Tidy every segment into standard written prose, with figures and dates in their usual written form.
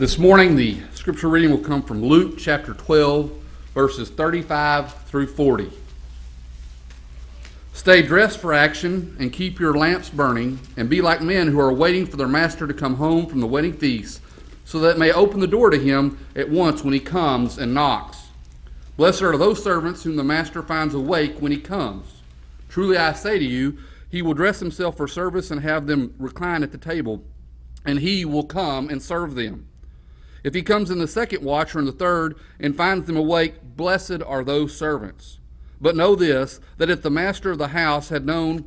This morning, the scripture reading will come from Luke chapter 12, verses 35 through 40. Stay dressed for action and keep your lamps burning, and be like men who are waiting for their master to come home from the wedding feast, so that it may open the door to him at once when he comes and knocks. Blessed are those servants whom the master finds awake when he comes. Truly I say to you, he will dress himself for service and have them recline at the table, and he will come and serve them. If he comes in the second watch or in the third and finds them awake, blessed are those servants. But know this, that if the master of the house had known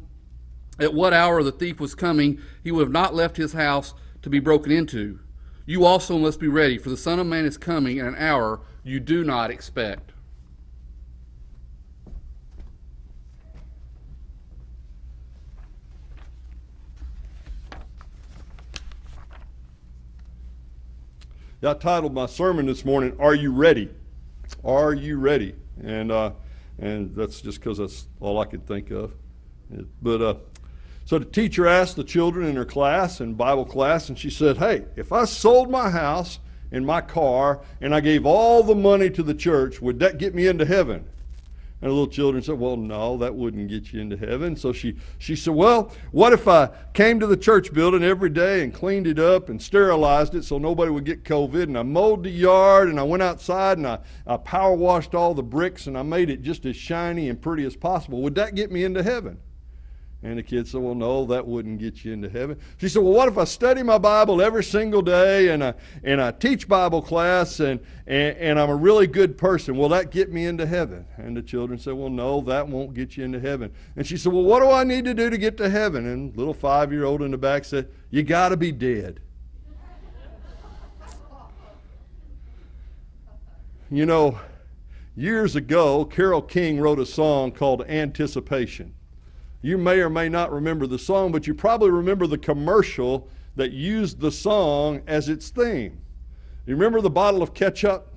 at what hour the thief was coming, he would have not left his house to be broken into. You also must be ready, for the Son of Man is coming in an hour you do not expect. I titled my sermon this morning, Are You Ready? Are you ready? And that's just because that's all I could think of. So the teacher asked the children in her class, in Bible class, and she said, hey, if I sold my house and my car and I gave all the money to the church, would that get me into heaven? And the little children said, well, no, that wouldn't get you into heaven. So she said, well, what if I came to the church building every day and cleaned it up and sterilized it so nobody would get COVID, and I mowed the yard and I went outside and I power washed all the bricks and I made it just as shiny and pretty as possible. Would that get me into heaven? And the kid said, well, no, that wouldn't get you into heaven. She said, well, what if I study my Bible every single day and I teach Bible class and I'm a really good person? Will that get me into heaven? And the children said, well, no, that won't get you into heaven. And she said, well, what do I need to do to get to heaven? And little 5-year-old in the back said, you got to be dead. You know, years ago, Carole King wrote a song called Anticipation. You may or may not remember the song, but you probably remember the commercial that used the song as its theme. You remember the bottle of ketchup?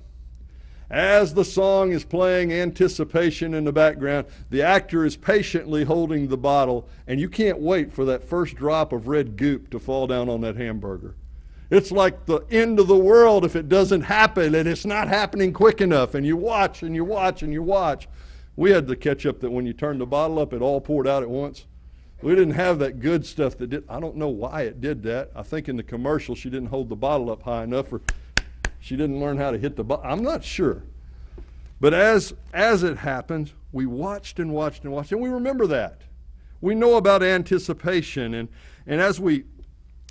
As the song is playing Anticipation in the background, the actor is patiently holding the bottle, and you can't wait for that first drop of red goop to fall down on that hamburger. It's like the end of the world if it doesn't happen, and it's not happening quick enough, and you watch and you watch and you watch. We had the ketchup that when you turned the bottle up, it all poured out at once. We didn't have that good stuff that did. I don't know why it did that. I think in the commercial she didn't hold the bottle up high enough, or she didn't learn how to hit the bottle. I'm not sure. But as it happened, we watched and watched and watched, and we remember that. We know about anticipation, and as we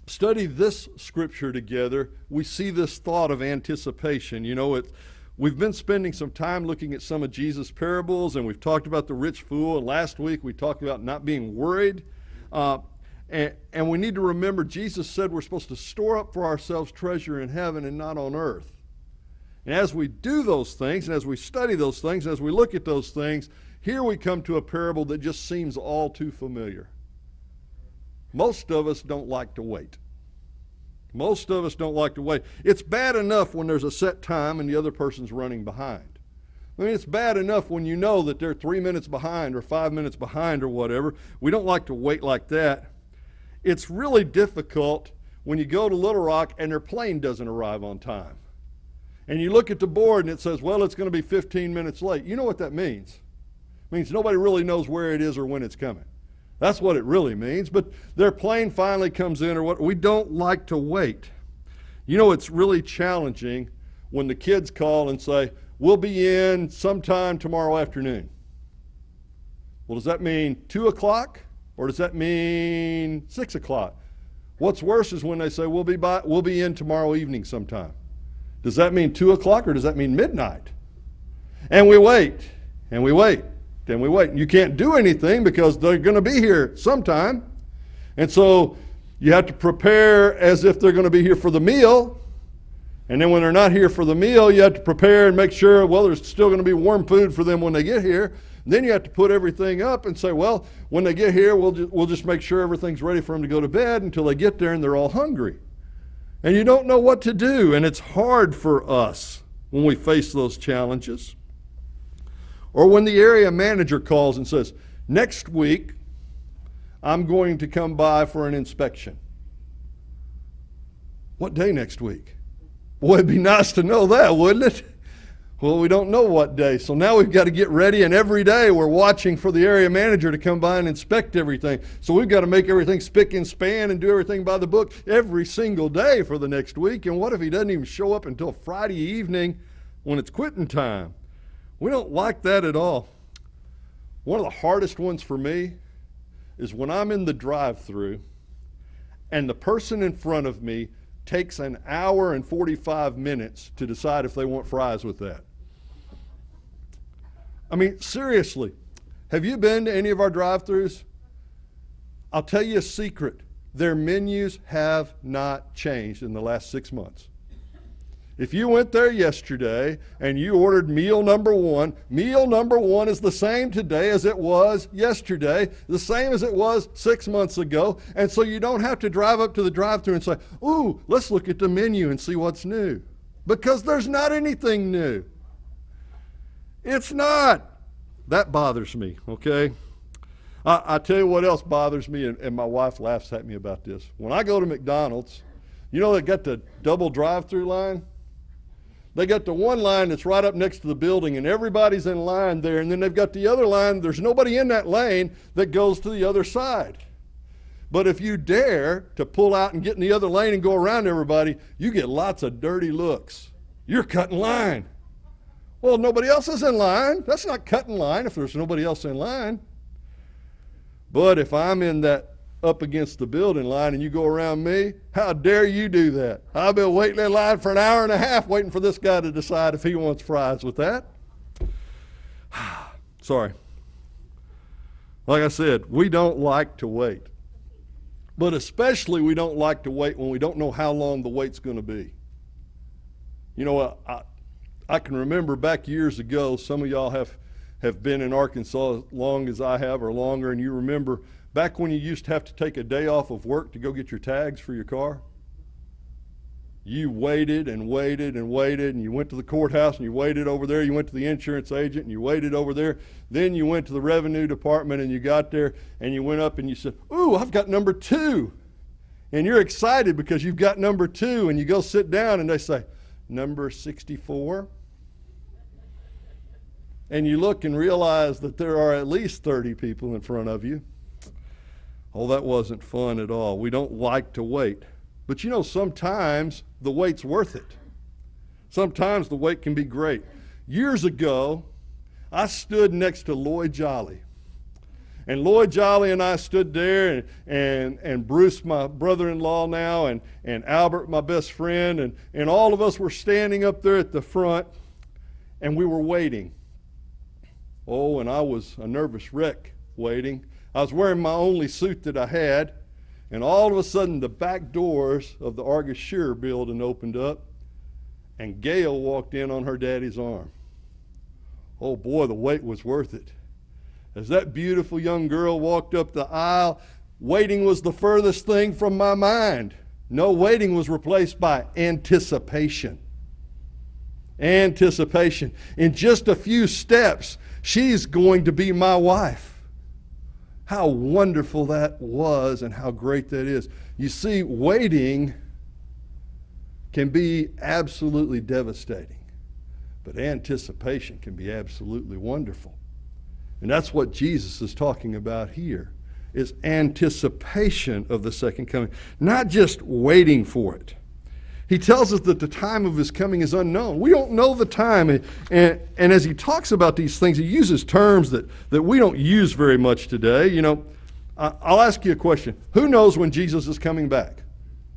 study this scripture together, we see this thought of anticipation. You know, we've been spending some time looking at some of Jesus' parables, and we've talked about the rich fool, and last week we talked about not being worried. And we need to remember Jesus said we're supposed to store up for ourselves treasure in heaven and not on earth. And as we do those things, and as we study those things, and as we look at those things, here we come to a parable that just seems all too familiar. Most of us don't like to wait. Most of us don't like to wait. It's bad enough when there's a set time and the other person's running behind. I mean, it's bad enough when you know that they're 3 minutes behind or 5 minutes behind or whatever. We don't like to wait like that. It's really difficult when you go to Little Rock and their plane doesn't arrive on time. And you look at the board and it says, well, it's going to be 15 minutes late. You know what that means? It means nobody really knows where it is or when it's coming. That's what it really means. But their plane finally comes in or what. We don't like to wait. You know, it's really challenging when the kids call and say, we'll be in sometime tomorrow afternoon. Well, does that mean 2 o'clock or does that mean 6 o'clock? What's worse is when they say, we'll be in tomorrow evening sometime. Does that mean 2 o'clock or does that mean midnight? And we wait and we wait. Then we wait. You can't do anything because they're going to be here sometime. And so you have to prepare as if they're going to be here for the meal. And then when they're not here for the meal, you have to prepare and make sure, well, there's still going to be warm food for them when they get here. And then you have to put everything up and say, well, when they get here, we'll just make sure everything's ready for them to go to bed until they get there and they're all hungry. And you don't know what to do. And it's hard for us when we face those challenges. Or when the area manager calls and says, next week, I'm going to come by for an inspection. What day next week? Boy, it'd be nice to know that, wouldn't it? Well, we don't know what day. So now we've got to get ready, and every day we're watching for the area manager to come by and inspect everything. So we've got to make everything spick and span and do everything by the book every single day for the next week. And what if he doesn't even show up until Friday evening when it's quitting time? We don't like that at all. One of the hardest ones for me is when I'm in the drive-thru and the person in front of me takes an hour and 45 minutes to decide if they want fries with that. I mean, seriously, have you been to any of our drive-thrus? I'll tell you a secret. Their menus have not changed in the last 6 months. If you went there yesterday and you ordered meal number one is the same today as it was yesterday, the same as it was 6 months ago. And so you don't have to drive up to the drive-thru and say, ooh, let's look at the menu and see what's new. Because there's not anything new. It's not. That bothers me, okay? I tell you what else bothers me, and my wife laughs at me about this. When I go to McDonald's, you know they got the double drive-thru line? They got the one line that's right up next to the building, and everybody's in line there. And then they've got the other line. There's nobody in that lane that goes to the other side. But if you dare to pull out and get in the other lane and go around everybody, you get lots of dirty looks. You're cutting line. Well, nobody else is in line. That's not cutting line if there's nobody else in line. But if I'm in that up against the building line and you go around me, how dare you do that? I've been waiting in line for an hour and a half waiting for this guy to decide if he wants fries with that. Sorry. Like I said, we don't like to wait. But especially we don't like to wait when we don't know how long the wait's going to be. You know what? I can remember back years ago, some of y'all have been in Arkansas as long as I have or longer, and you remember back when you used to have to take a day off of work to go get your tags for your car. You waited and waited and waited, and you went to the courthouse and you waited over there. You went to the insurance agent and you waited over there. Then you went to the revenue department and you got there and you went up and you said, ooh, I've got number 2. And you're excited because you've got number 2, and you go sit down and they say, number 64. And you look and realize that there are at least 30 people in front of you. Oh, that wasn't fun at all. We don't like to wait. But you know, sometimes the wait's worth it. Sometimes the wait can be great. Years ago, I stood next to Lloyd Jolly. And Lloyd Jolly and I stood there, and Bruce, my brother-in-law now, and Albert, my best friend, and all of us were standing up there at the front, and we were waiting. Oh, and I was a nervous wreck waiting. I was wearing my only suit that I had, and all of a sudden the back doors of the Argus Shearer building opened up, and Gail walked in on her daddy's arm. Oh boy, the wait was worth it. As that beautiful young girl walked up the aisle, waiting was the furthest thing from my mind. No, waiting was replaced by anticipation. Anticipation. In just a few steps, she's going to be my wife. How wonderful that was and how great that is. You see, waiting can be absolutely devastating, but anticipation can be absolutely wonderful. And that's what Jesus is talking about here, is anticipation of the second coming, not just waiting for it. He tells us that the time of his coming is unknown. We don't know the time. And as he talks about these things, he uses terms that we don't use very much today. You know, I'll ask you a question. Who knows when Jesus is coming back?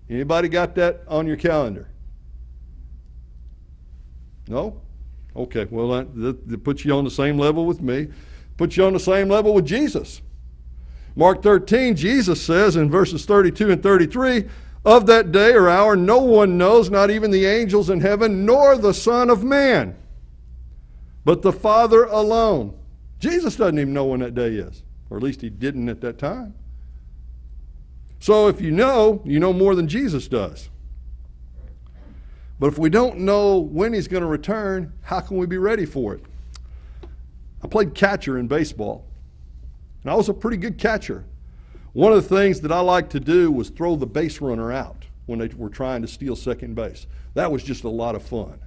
Anybody got that on your calendar? No? Okay, well, that puts you on the same level with me. Puts you on the same level with Jesus. Mark 13, Jesus says in verses 32 and 33, of that day or hour no one knows, not even the angels in heaven, nor the Son of Man, but the Father alone. Jesus doesn't even know when that day is, or at least he didn't at that time. So if you know more than Jesus does. But if we don't know when he's going to return, how can we be ready for it? I played catcher in baseball, and I was a pretty good catcher. One of the things that I liked to do was throw the base runner out when they were trying to steal second base. That was just a lot of fun.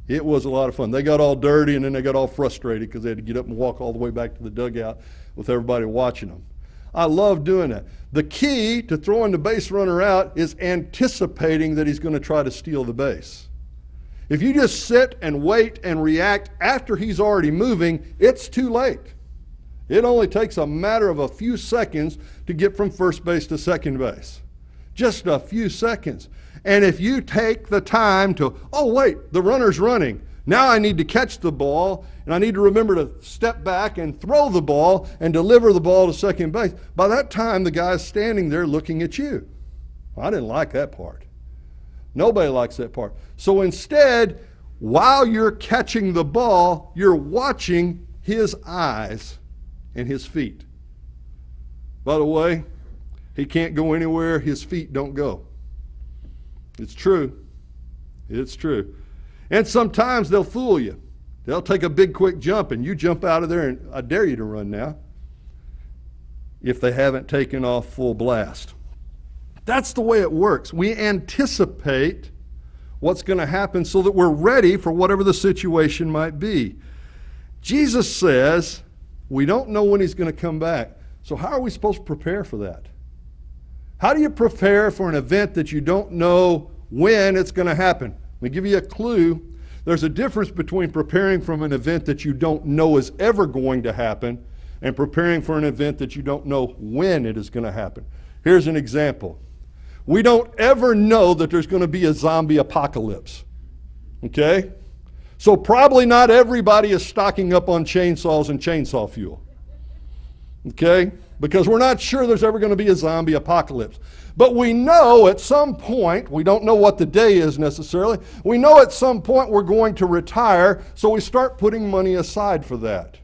It was a lot of fun. They got all dirty and then they got all frustrated because they had to get up and walk all the way back to the dugout with everybody watching them. I love doing that. The key to throwing the base runner out is anticipating that he's going to try to steal the base. If you just sit and wait and react after he's already moving, it's too late. It only takes a matter of a few seconds to get from first base to second base. Just a few seconds. And if you take the time to, oh wait, the runner's running. Now I need to catch the ball, and I need to remember to step back and throw the ball and deliver the ball to second base. By that time, the guy's standing there looking at you. I didn't like that part. Nobody likes that part. So instead, while you're catching the ball, you're watching his eyes and his feet. By the way, he can't go anywhere his feet don't go. It's true. It's true. And sometimes they'll fool you. They'll take a big quick jump and you jump out of there, and I dare you to run now if they haven't taken off full blast. That's the way it works. We anticipate what's going to happen so that we're ready for whatever the situation might be. Jesus says we don't know when he's going to come back. So how are we supposed to prepare for that? How do you prepare for an event that you don't know when it's going to happen? Let me give you a clue. There's a difference between preparing for an event that you don't know is ever going to happen and preparing for an event that you don't know when it is going to happen. Here's an example. We don't ever know that there's going to be a zombie apocalypse. Okay? So probably not everybody is stocking up on chainsaws and chainsaw fuel. Okay? Because we're not sure there's ever going to be a zombie apocalypse. But we know at some point, we don't know what the day is necessarily, we know at some point we're going to retire, so we start putting money aside for that.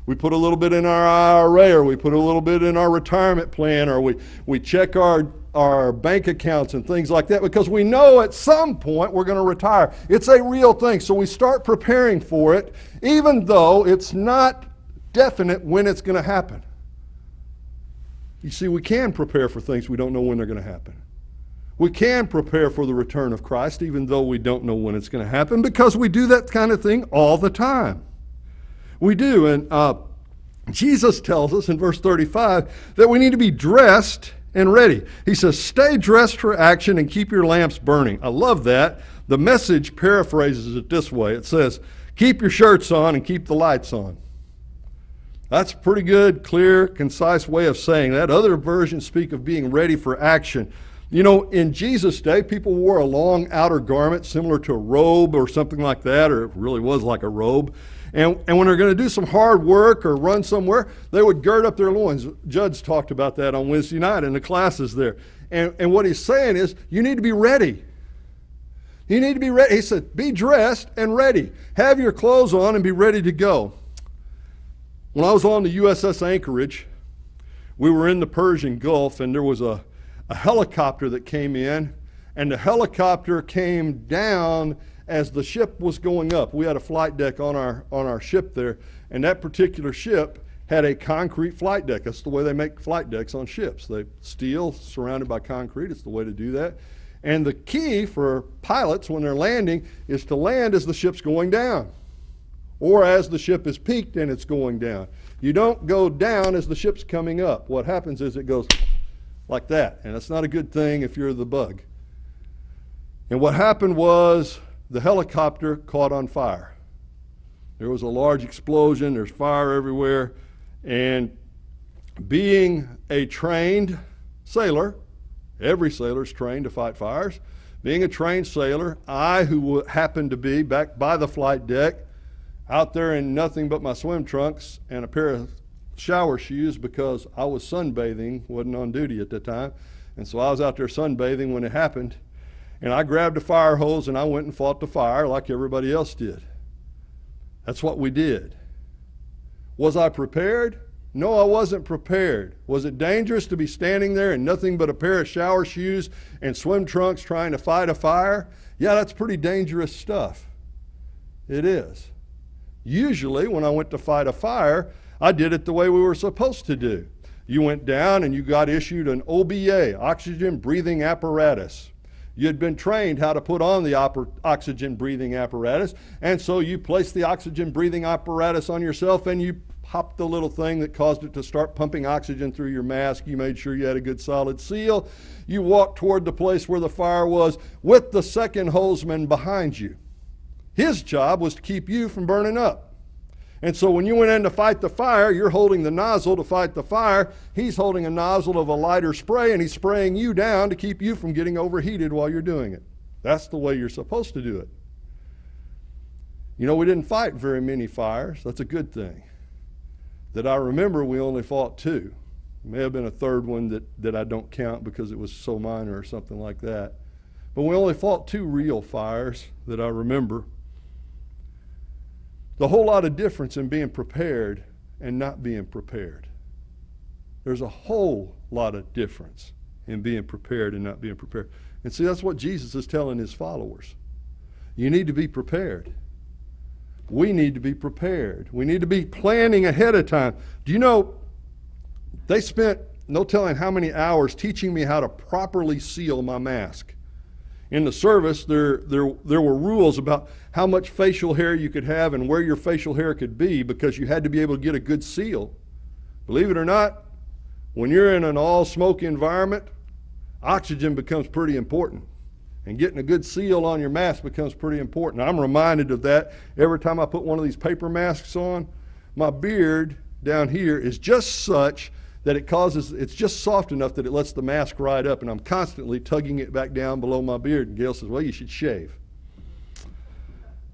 We put a little bit in our IRA, or we put a little bit in our retirement plan, or we check our bank accounts and things like that, because we know at some point we're going to retire. It's a real thing, so we start preparing for it, even though it's not definite when it's going to happen. You see, we can prepare for things we don't know when they're going to happen. We can prepare for the return of Christ even though we don't know when it's going to happen, because we do that kind of thing all the time. We do, and Jesus tells us in verse 35 that we need to be dressed and ready. He says, stay dressed for action and keep your lamps burning. I love that. The Message paraphrases it this way. It says, keep your shirts on and keep the lights on. That's a pretty good, clear, concise way of saying that. Other versions speak of being ready for action. You know, in Jesus' day, people wore a long outer garment similar to a robe or something like that, or it really was like a robe. And when they're going to do some hard work or run somewhere, they would gird up their loins. Judge talked about that on Wednesday night in the classes there. And what he's saying is, you need to be ready. You need to be ready. He said, be dressed and ready. Have your clothes on and be ready to go. When I was on the USS Anchorage, we were in the Persian Gulf, and there was a helicopter that came in, and the helicopter came down as the ship was going up. We had a flight deck on our ship there, and that particular ship had a concrete flight deck. That's the way they make flight decks on ships. They steel surrounded by concrete. It's the way to do that. And the key for pilots when they're landing is to land as the ship's going down, or as the ship is peaked and it's going down. You don't go down as the ship's coming up. What happens is it goes like that, and that's not a good thing if you're the bug. And what happened was the helicopter caught on fire. There was a large explosion, there's fire everywhere, and being a trained sailor, every sailor's trained to fight fires, being a trained sailor, I, who happened to be back by the flight deck, out there in nothing but my swim trunks and a pair of shower shoes because I was sunbathing, wasn't on duty at the time, and so I was out there sunbathing when it happened, and I grabbed a fire hose and I went and fought the fire like everybody else did. That's what we did. Was I prepared? No, I wasn't prepared. Was it dangerous to be standing there in nothing but a pair of shower shoes and swim trunks trying to fight a fire? Yeah, that's pretty dangerous stuff. It is. Usually, when I went to fight a fire, I did it the way we were supposed to do. You went down and you got issued an OBA, oxygen breathing apparatus. You had been trained how to put on the oxygen breathing apparatus, and so you placed the oxygen breathing apparatus on yourself and you popped the little thing that caused it to start pumping oxygen through your mask. You made sure you had a good solid seal. You walked toward the place where the fire was with the second hosesman behind you. His job was to keep you from burning up. And so when you went in to fight the fire, you're holding the nozzle to fight the fire. He's holding a nozzle of a lighter spray, and he's spraying you down to keep you from getting overheated while you're doing it. That's the way you're supposed to do it. You know, we didn't fight very many fires. That's a good thing. That I remember, we only fought 2. There may have been a third one that I don't count because it was so minor or something like that. But we only fought 2 real fires that I remember. The whole lot of difference in being prepared and not being prepared. There's a whole lot of difference in being prepared and not being prepared. And see, that's what Jesus is telling his followers. You need to be prepared. We need to be prepared. We need to be planning ahead of time. Do you know, they spent no telling how many hours teaching me how to properly seal my mask. In the service, there were rules about how much facial hair you could have and where your facial hair could be because you had to be able to get a good seal. Believe it or not, when you're in an all-smoke environment, oxygen becomes pretty important. And getting a good seal on your mask becomes pretty important. I'm reminded of that every time I put one of these paper masks on. My beard down here is just such that it's just soft enough that it lets the mask ride up, and I'm constantly tugging it back down below my beard. And Gail says, well, you should shave.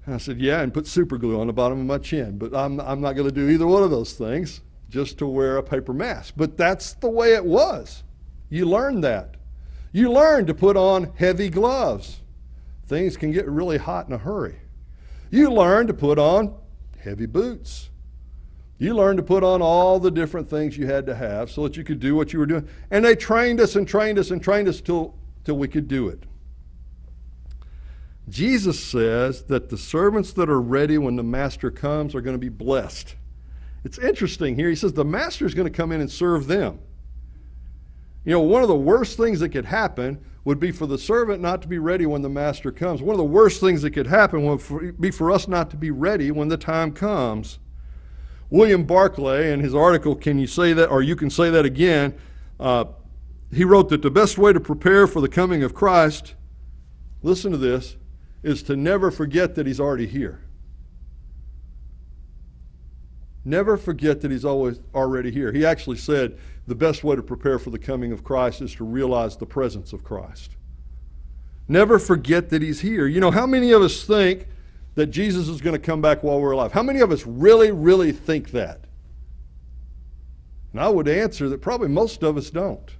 And I said, yeah, and put super glue on the bottom of my chin. But I'm not going to do either one of those things just to wear a paper mask. But that's the way it was. You learn that. You learn to put on heavy gloves. Things can get really hot in a hurry. You learn to put on heavy boots. You learned to put on all the different things you had to have so that you could do what you were doing. And they trained us and trained us and trained us till we could do it. Jesus says that the servants that are ready when the master comes are going to be blessed. It's interesting here. He says the master is going to come in and serve them. You know, one of the worst things that could happen would be for the servant not to be ready when the master comes. One of the worst things that could happen would be for us not to be ready when the time comes. William Barclay, in his article, Can You Say That, or You Can Say That Again, he wrote that the best way to prepare for the coming of Christ, listen to this, is to never forget that he's already here. Never forget that he's already here. He actually said the best way to prepare for the coming of Christ is to realize the presence of Christ. Never forget that he's here. You know, how many of us think that Jesus is going to come back while we're alive? How many of us really, really think that? And I would answer that probably most of us don't.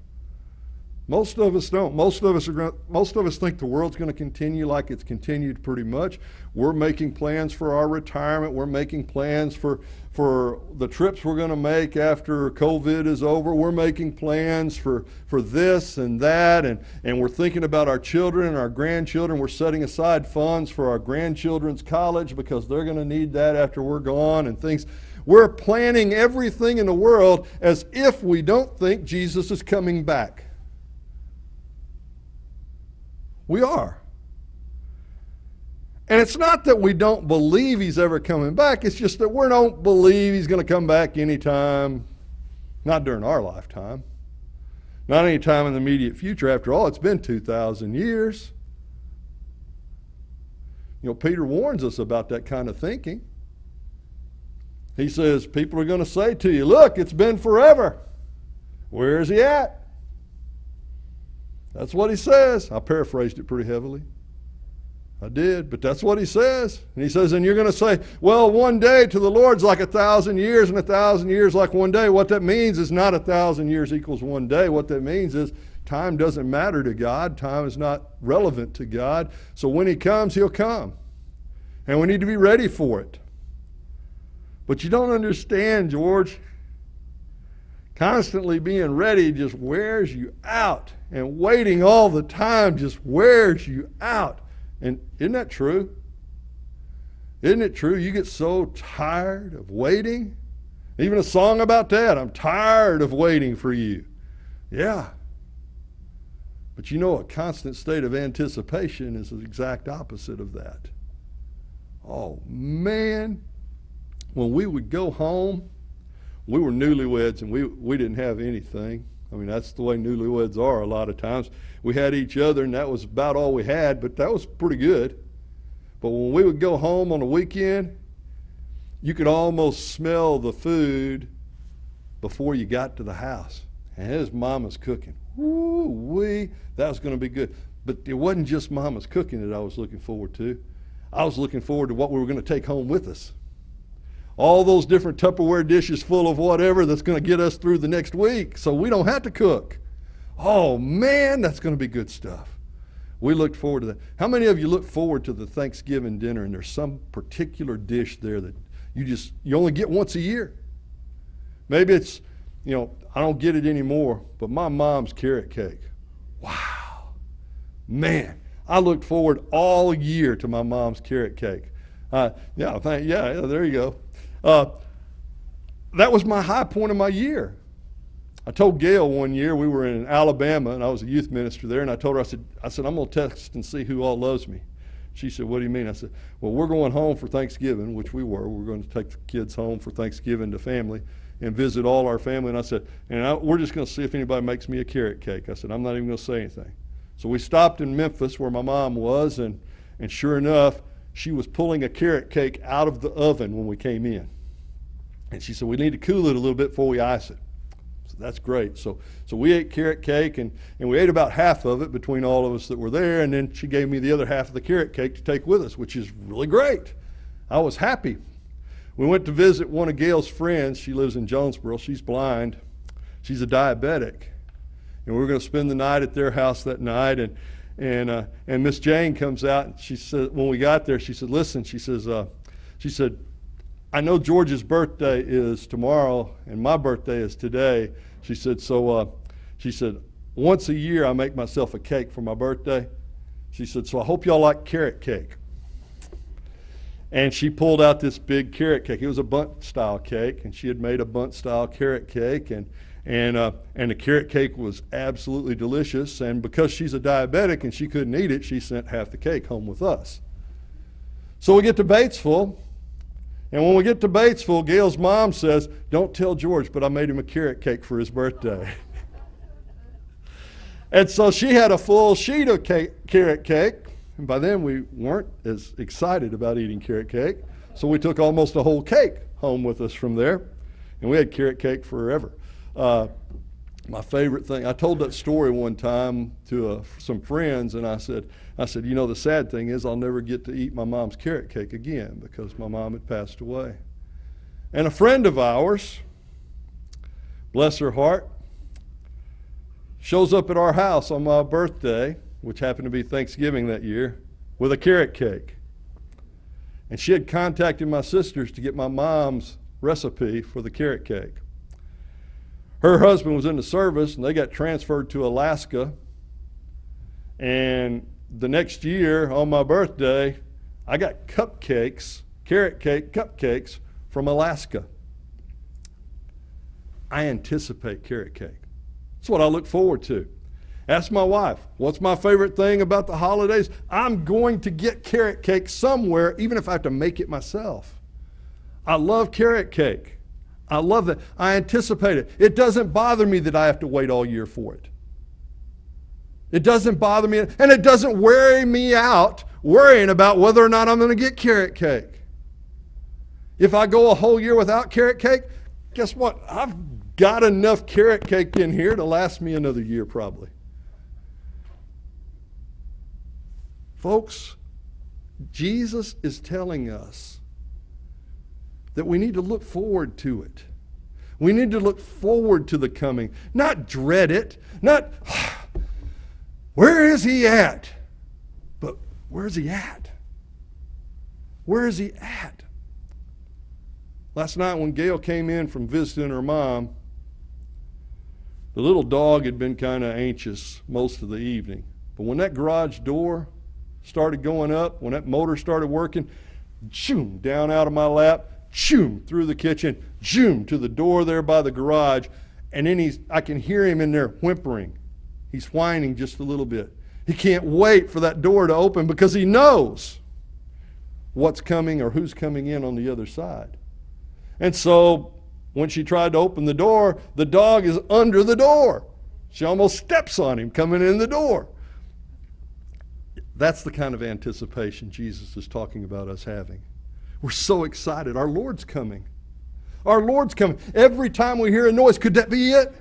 Most of us don't. Most of us think the world's going to continue like it's continued pretty much. We're making plans for our retirement. We're making plans for the trips we're going to make after COVID is over. We're making plans for this and that, and we're thinking about our children and our grandchildren. We're setting aside funds for our grandchildren's college because they're going to need that after we're gone and things. We're planning everything in the world as if we don't think Jesus is coming back. We are. And it's not that we don't believe he's ever coming back. It's just that we don't believe he's going to come back anytime, not during our lifetime, not any time in the immediate future. After all, it's been 2,000 years. You know, Peter warns us about that kind of thinking. He says, people are going to say to you, look, it's been forever. Where is he at? That's what he says. I paraphrased it pretty heavily. I did, but that's what he says. And he says, and you're going to say, well, one day to the Lord's like 1,000 years, and 1,000 years like one day. What that means is not 1,000 years equals one day. What that means is time doesn't matter to God. Time is not relevant to God. So when he comes, he'll come. And we need to be ready for it. But you don't understand, George. Constantly being ready just wears you out. And waiting all the time just wears you out. And isn't that true? Isn't it true? You get so tired of waiting. Even a song about that. I'm tired of waiting for you. Yeah. But you know, a constant state of anticipation is the exact opposite of that. Oh, man. When we would go home, we were newlyweds and we didn't have anything. I mean, that's the way newlyweds are a lot of times. We had each other, and that was about all we had, but that was pretty good. But when we would go home on the weekend, you could almost smell the food before you got to the house. And his mama's cooking. Woo-wee, that was going to be good. But it wasn't just mama's cooking that I was looking forward to. I was looking forward to what we were going to take home with us. All those different Tupperware dishes full of whatever that's going to get us through the next week so we don't have to cook. Oh, man, that's going to be good stuff. We looked forward to that. How many of you look forward to the Thanksgiving dinner and there's some particular dish there that you only get once a year? Maybe it's, I don't get it anymore, but my mom's carrot cake. Wow. Man, I looked forward all year to my mom's carrot cake. There you go. That was my high point of my year. I told Gail one year, we were in Alabama, and I was a youth minister there, and I told her, I said, I'm going to text and see who all loves me. She said, what do you mean? I said, well, we're going home for Thanksgiving, which we were. We're going to take the kids home for Thanksgiving to family and visit all our family. And I said, we're just going to see if anybody makes me a carrot cake. I said, I'm not even going to say anything. So we stopped in Memphis where my mom was, and sure enough, she was pulling a carrot cake out of the oven when we came in. And she said, we need to cool it a little bit before we ice it. So that's great. So we ate carrot cake, and we ate about half of it between all of us that were there, and then she gave me the other half of the carrot cake to take with us, which is really great. I was happy. We went to visit one of Gail's friends. She lives in Jonesboro. She's blind. She's a diabetic. And we were going to spend the night at their house that night, and Miss Jane comes out, and she said, when we got there, she said, listen, she said, I know George's birthday is tomorrow and my birthday is today. She said, once a year I make myself a cake for my birthday. She said, so I hope y'all like carrot cake. And she pulled out this big carrot cake. It was a bundt style cake, and she had made a bundt style carrot cake, and the carrot cake was absolutely delicious. And because she's a diabetic and she couldn't eat it, she sent half the cake home with us. So we get to Batesville. And when we get to Batesville, Gail's mom says, don't tell George, but I made him a carrot cake for his birthday. And so she had a full sheet of carrot cake. And by then we weren't as excited about eating carrot cake. So we took almost a whole cake home with us from there. And we had carrot cake forever. My favorite thing, I told that story one time to some friends, and I said, the sad thing is I'll never get to eat my mom's carrot cake again because my mom had passed away. And a friend of ours, bless her heart, shows up at our house on my birthday, which happened to be Thanksgiving that year, with a carrot cake. And she had contacted my sisters to get my mom's recipe for the carrot cake. Her husband was in the service, and they got transferred to Alaska. And the next year, on my birthday, I got cupcakes, carrot cake cupcakes from Alaska. I anticipate carrot cake. That's what I look forward to. Ask my wife, what's my favorite thing about the holidays? I'm going to get carrot cake somewhere, even if I have to make it myself. I love carrot cake. I love that. I anticipate it. It doesn't bother me that I have to wait all year for it. It doesn't bother me, and it doesn't wear me out worrying about whether or not I'm going to get carrot cake. If I go a whole year without carrot cake, guess what? I've got enough carrot cake in here to last me another year probably. Folks, Jesus is telling us that we need to look forward to it. We need to look forward to the coming, not dread it, not, where is he at? But where is he at? Where is he at? Last night when Gail came in from visiting her mom, the little dog had been kind of anxious most of the evening. But when that garage door started going up, when that motor started working, zoom, down out of my lap, zoom, through the kitchen, zoom, to the door there by the garage, and then I can hear him in there whimpering. He's whining just a little bit. He can't wait for that door to open because he knows what's coming or who's coming in on the other side. And so when she tried to open the door, the dog is under the door. She almost steps on him coming in the door. That's the kind of anticipation Jesus is talking about us having. We're so excited. Our Lord's coming. Our Lord's coming. Every time we hear a noise, could that be it?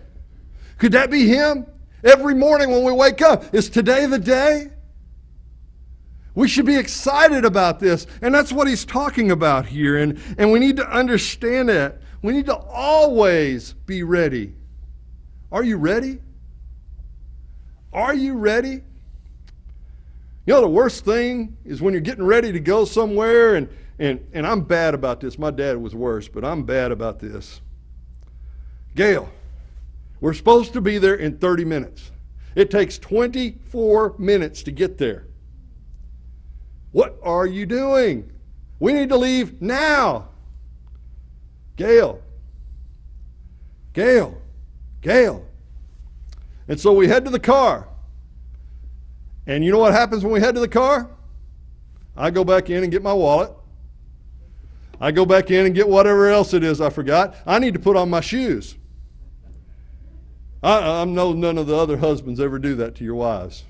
Could that be Him? Every morning when we wake up, is today the day? We should be excited about this. And that's what He's talking about here. And we need to understand that. We need to always be ready. Are you ready? Are you ready? You know, the worst thing is when you're getting ready to go somewhere, and I'm bad about this. My dad was worse, but I'm bad about this. Gail, we're supposed to be there in 30 minutes. It takes 24 minutes to get there. What are you doing? We need to leave now. Gail. And so we head to the car. And you know what happens when we head to the car? I go back in and get my wallet. I go back in and get whatever else it is I forgot. I need to put on my shoes. I know none of the other husbands ever do that to your wives.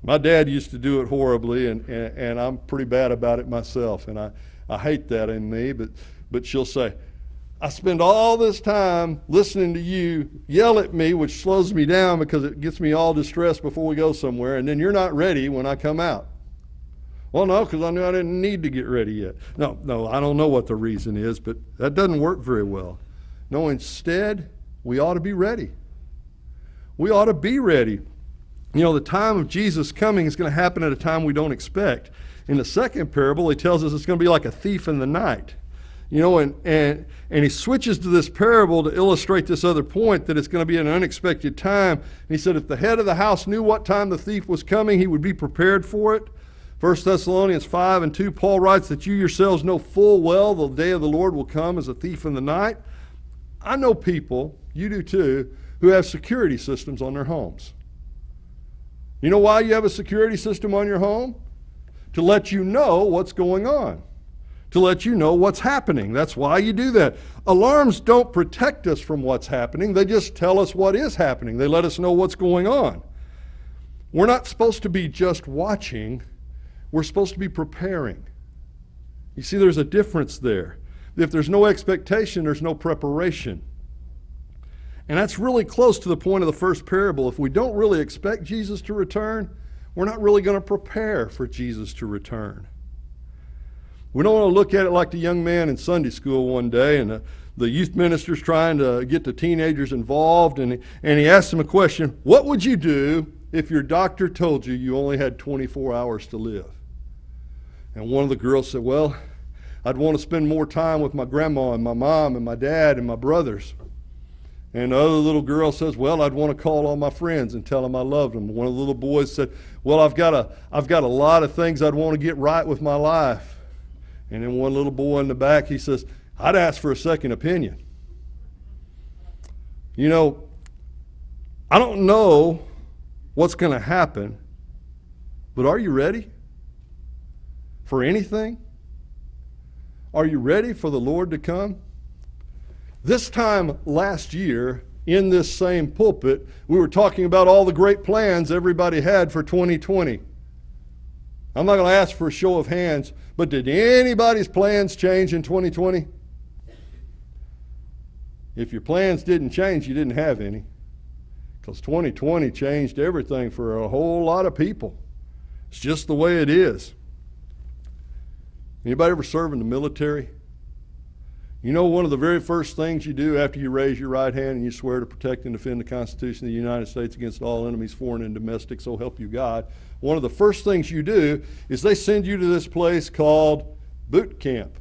My dad used to do it horribly, and I'm pretty bad about it myself. And I hate that in me, but she'll say, I spend all this time listening to you yell at me, which slows me down because it gets me all distressed before we go somewhere, and then you're not ready when I come out. Well, no, because I knew I didn't need to get ready yet. No, I don't know what the reason is, but that doesn't work very well. No, instead, we ought to be ready. We ought to be ready. You know, the time of Jesus coming is going to happen at a time we don't expect. In the second parable, he tells us it's going to be like a thief in the night. You know, and he switches to this parable to illustrate this other point, that it's going to be an unexpected time. And he said if the head of the house knew what time the thief was coming, he would be prepared for it. 1 Thessalonians 5:2, Paul writes that you yourselves know full well the day of the Lord will come as a thief in the night. I know people, you do too, who have security systems on their homes. You know why you have a security system on your home? To let you know what's going on. To let you know what's happening. That's why you do that. Alarms don't protect us from what's happening. They just tell us what is happening. They let us know what's going on. We're not supposed to be just watching. We're supposed to be preparing. You see, there's a difference there. If there's no expectation, there's no preparation. And that's really close to the point of the first parable. If we don't really expect Jesus to return, we're not really going to prepare for Jesus to return. We don't want to look at it like the young man in Sunday school one day, and the youth minister's trying to get the teenagers involved, and he asked them a question, what would you do if your doctor told you you only had 24 hours to live? And one of the girls said, well, I'd want to spend more time with my grandma and my mom and my dad and my brothers. And the other little girl says, well, I'd want to call all my friends and tell them I loved them. One of the little boys said, well, I've got a lot of things I'd want to get right with my life. And then one little boy in the back, he says, I'd ask for a second opinion. You know, I don't know what's going to happen, but are you ready for anything? Are you ready for the Lord to come? This time last year, in this same pulpit, we were talking about all the great plans everybody had for 2020. I'm not going to ask for a show of hands, but did anybody's plans change in 2020? If your plans didn't change, you didn't have any. Because 2020 changed everything for a whole lot of people. It's just the way it is. Anybody ever serve in the military? You know, one of the very first things you do after you raise your right hand and you swear to protect and defend the Constitution of the United States against all enemies, foreign and domestic, so help you God. One of the first things you do is they send you to this place called boot camp.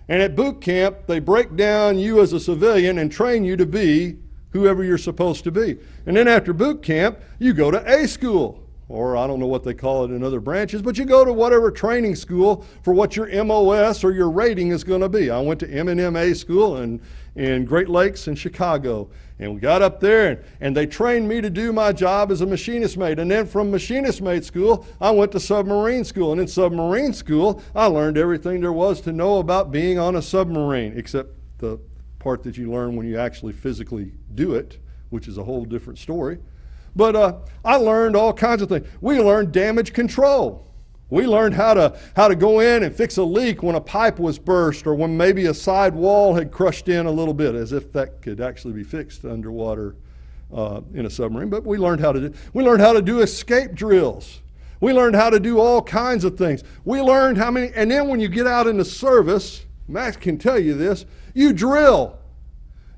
And at boot camp, they break down you as a civilian and train you to be whoever you're supposed to be. And then after boot camp, you go to A school, or I don't know what they call it in other branches, but you go to whatever training school for what your MOS or your rating is going to be. I went to M&MA school in Great Lakes in Chicago, and we got up there, and they trained me to do my job as a machinist mate. And then from machinist mate school, I went to submarine school, and in submarine school, I learned everything there was to know about being on a submarine, except the part that you learn when you actually physically do it, which is a whole different story. But I learned all kinds of things. We learned damage control. We learned how to go in and fix a leak when a pipe was burst or when maybe a side wall had crushed in a little bit, as if that could actually be fixed underwater in a submarine. But we learned how to do escape drills. We learned how to do all kinds of things. We learned how many, and then when you get out into service, Max can tell you this, you drill.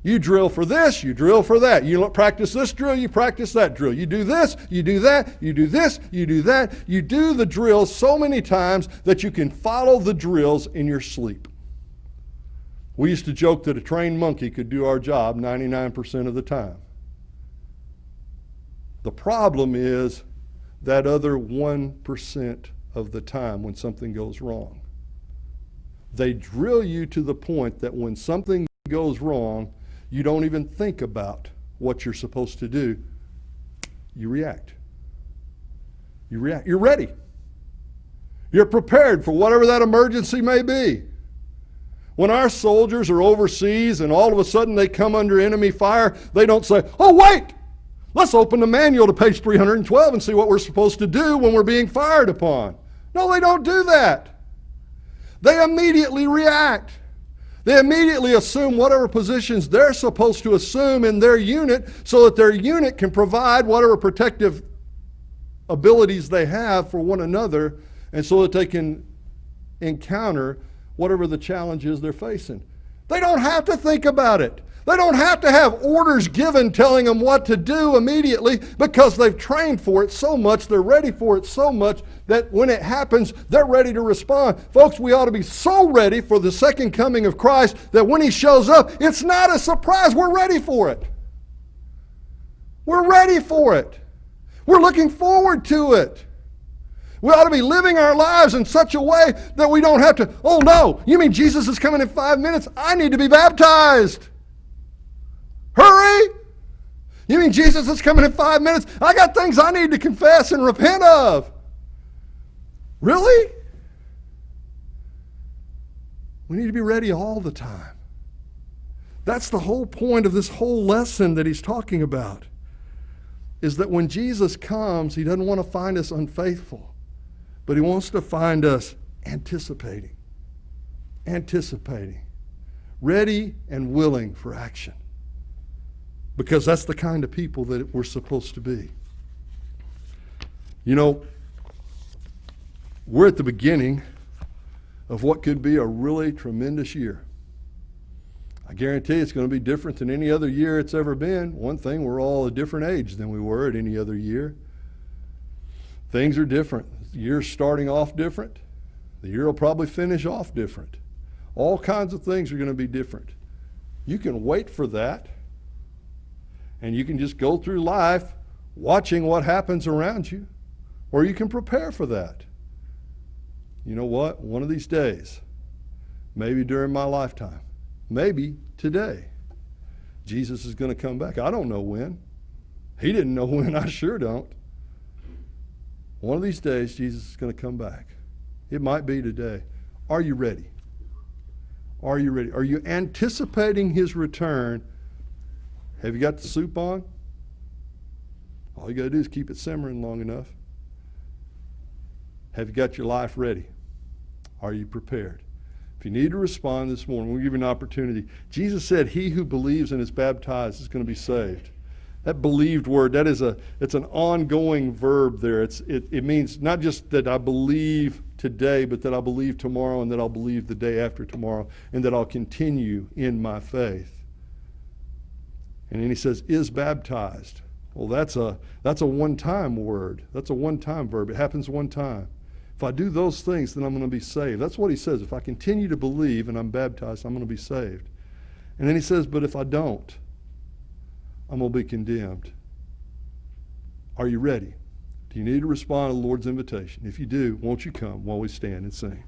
You drill for this, you drill for that. You practice this drill, you practice that drill. You do this, you do that, you do this, you do that. You do the drills so many times that you can follow the drills in your sleep. We used to joke that a trained monkey could do our job 99% of the time. The problem is that other 1% of the time when something goes wrong. They drill you to the point that when something goes wrong, you don't even think about what you're supposed to do. You react. You react. You're ready. You're prepared for whatever that emergency may be. When our soldiers are overseas and all of a sudden they come under enemy fire, they don't say, "Oh, wait! Let's open the manual to page 312 and see what we're supposed to do when we're being fired upon." No, they don't do that. They immediately react. They immediately assume whatever positions they're supposed to assume in their unit so that their unit can provide whatever protective abilities they have for one another and so that they can encounter whatever the challenge is they're facing. They don't have to think about it. They don't have to have orders given telling them what to do immediately because they've trained for it so much, they're ready for it so much that when it happens, they're ready to respond. Folks, we ought to be so ready for the second coming of Christ that when He shows up, it's not a surprise. We're ready for it. We're ready for it. We're looking forward to it. We ought to be living our lives in such a way that we don't have to, "Oh no, you mean Jesus is coming in 5 minutes? I need to be baptized. Hurry! You mean Jesus is coming in 5 minutes? I got things I need to confess and repent of." Really? We need to be ready all the time. That's the whole point of this whole lesson that he's talking about, is that when Jesus comes, He doesn't want to find us unfaithful, but He wants to find us anticipating, ready and willing for action. Because that's the kind of people that we're supposed to be. You know, we're at the beginning of what could be a really tremendous year. I guarantee it's going to be different than any other year it's ever been. One thing, we're all a different age than we were at any other year. Things are different. The year's starting off different. The year will probably finish off different. All kinds of things are going to be different. You can wait for that. And you can just go through life watching what happens around you. Or you can prepare for that. You know what? One of these days, maybe during my lifetime, maybe today, Jesus is going to come back. I don't know when. He didn't know when. I sure don't. One of these days, Jesus is going to come back. It might be today. Are you ready? Are you ready? Are you anticipating His return? Have you got the soup on? All you got to do is keep it simmering long enough. Have you got your life ready? Are you prepared? If you need to respond this morning, we'll give you an opportunity. Jesus said, "He who believes and is baptized is going to be saved." That believed word, it's an ongoing verb there. It means not just that I believe today, but that I believe tomorrow, and that I'll believe the day after tomorrow, and that I'll continue in my faith. And then he says, "is baptized." Well, that's a one-time word. That's a one-time verb. It happens one time. If I do those things, then I'm going to be saved. That's what he says. If I continue to believe and I'm baptized, I'm going to be saved. And then he says, but if I don't, I'm going to be condemned. Are you ready? Do you need to respond to the Lord's invitation? If you do, won't you come while we stand and sing?